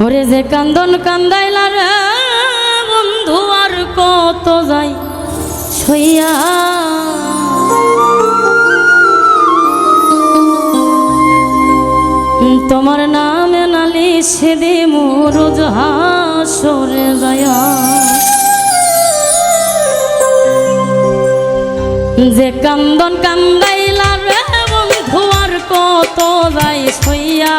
ওরে যে কান্দন কান্দাইলা রে বন্ধু আর কত যাই সইয়া তোমার নামে নালিশ দিমু রোজ হাসরে যায়া যে কান্দন কান্দাইলা রে বন্ধু আর কত যাই সইয়া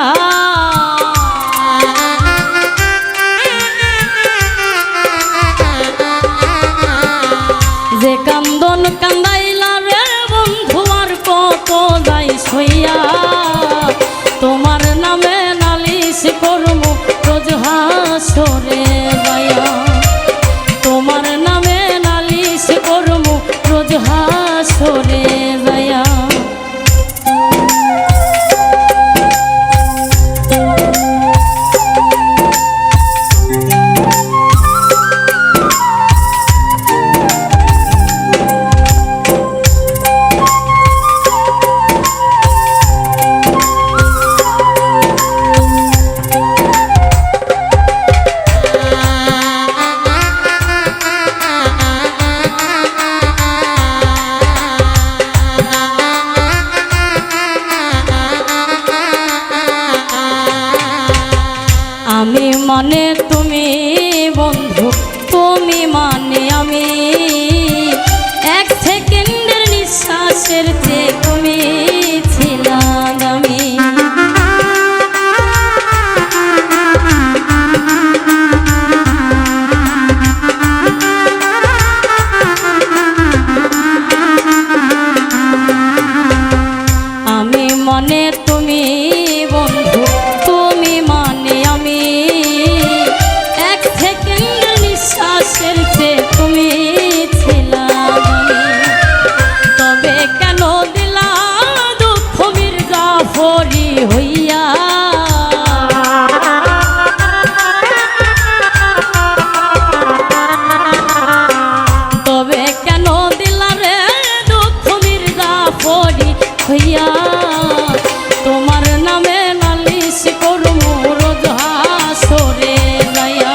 যে কান্দন কান্দাইলা রে বন্ধু আর কত যাই সইয়া তোমার নামে নালিশ করমু রোজ হাসরে যায়া তোমার নামে নালিশ করমু রোজ হাসরে যায়া আমি মানে তুমি বন্ধু তুমি মানে আমি এক সেকেন্ডের নিঃশ্বাসের চেয়ে তুমি ছিলাম আমি আমি মানে তুমি বন্ধু তুমি মানে আমি এক সেকেন্ডের নিঃশ্বাসের চেয়ে তুমি ছিলাম তবে কেন দিলা দুঃখ মির্জাফরি হইয়া তবে কেন দিলা রে দুঃখ মির্জাফরি হইয়া তোমার নামে নালিশ করমু রোজ হাসরে যায়া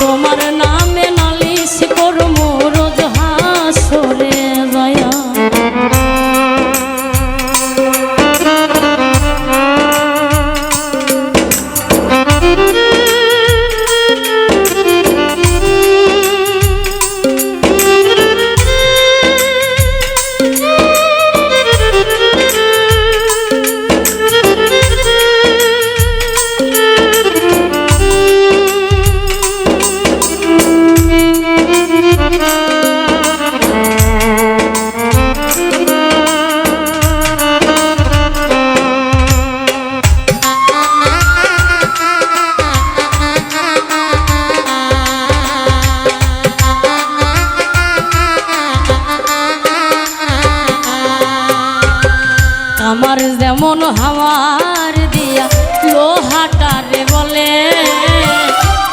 তোমার নামে নালিশ করমু রোজ হাসরে যায়া আমার যেমন হাওয়ার দিয়া লোহাটারে বলে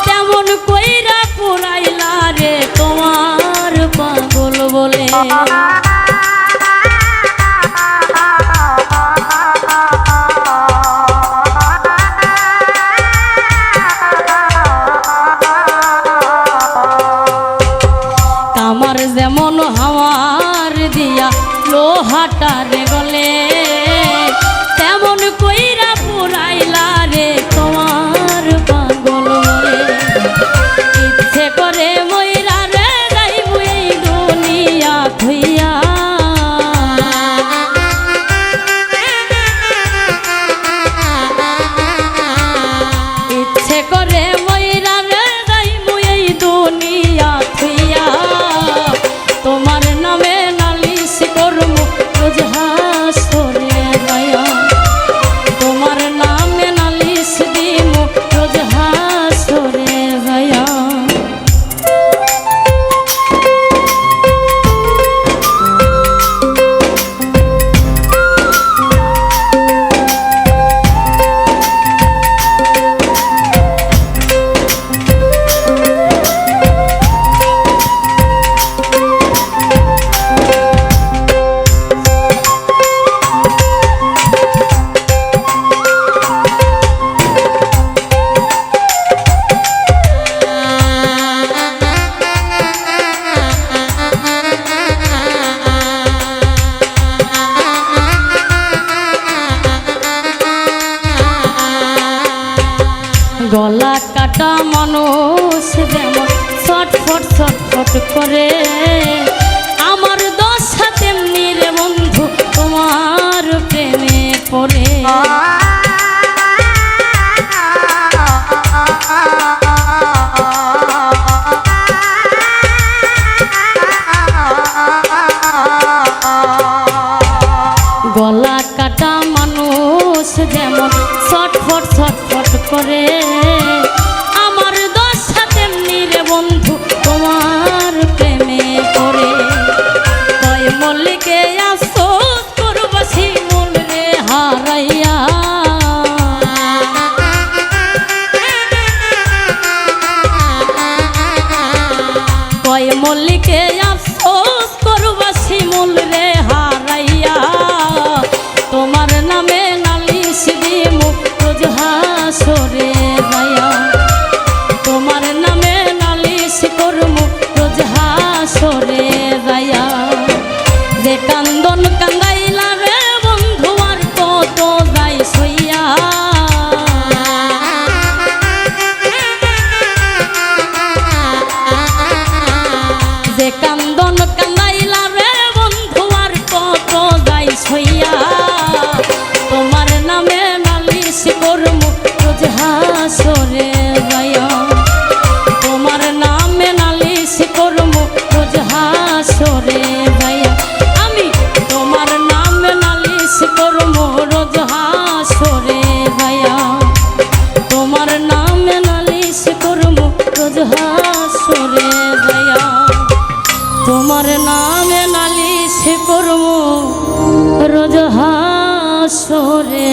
তেমন কইরা পুরাইলা রে তোমার পাগল বলে আমার যেমন হাওয়ার দিয়া লোহাটারে বলে তেমন কইরা পুরাইলা রে তোমার পাগল বলে ইচ্ছে করে মইরা রে যাইবো এই দুনিয়া থইয়া ইচ্ছে করে মইরা রে যাইবো এই দুনিয়া থইয়া তোমার নামে নালিশ করমু রোজ হাসরে যাইয়া তোমার নামে নালিশ করব রোজ হাসরে যাইয়া তোমার নামে নালিশ করব রোজ হাসরে